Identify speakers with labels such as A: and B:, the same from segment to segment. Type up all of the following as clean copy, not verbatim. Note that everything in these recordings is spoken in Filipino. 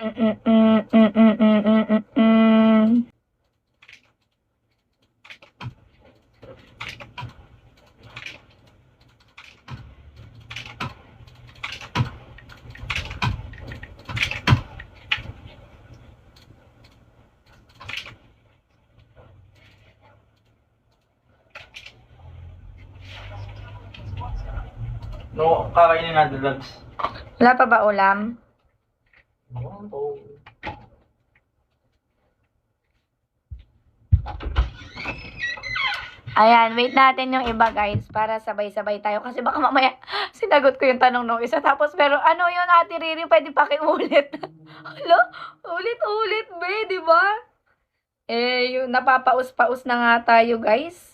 A: Mm, mm, mm, mm, mm, mm, mm.
B: No, kakainin natin, Lods.
A: Wala pa ba ulam? Ayan, wait natin yung iba guys para sabay-sabay tayo kasi baka mamaya sinagot ko yung tanong nung isa tapos pero ano yun Ate Riri pwede pakiulit. Hala, ulit-ulit be, di ba? Eh, yung napapaus-paus na nga tayo guys.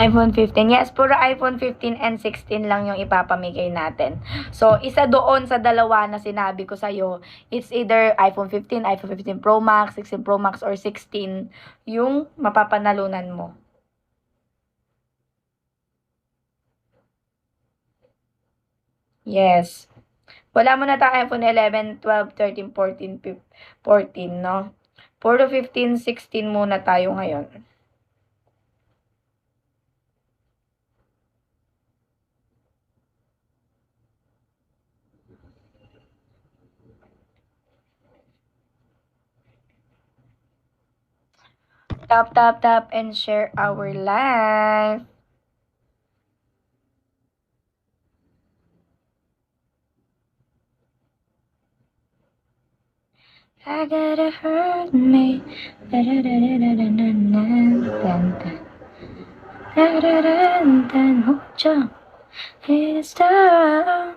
A: iPhone 15. Yes, puro iPhone 15 and 16 lang yung ipapamigay natin. So, isa doon sa dalawa na sinabi ko sa'yo, it's either iPhone 15, iPhone 15 Pro Max, 16 Pro Max, or 16 yung mapapanalunan mo. Yes. Wala muna tayo iPhone 11, 12, 13, 14, 14, no? Puro 15, 16 muna tayo ngayon. Tap, and share our live. I gotta hurt me. It's time.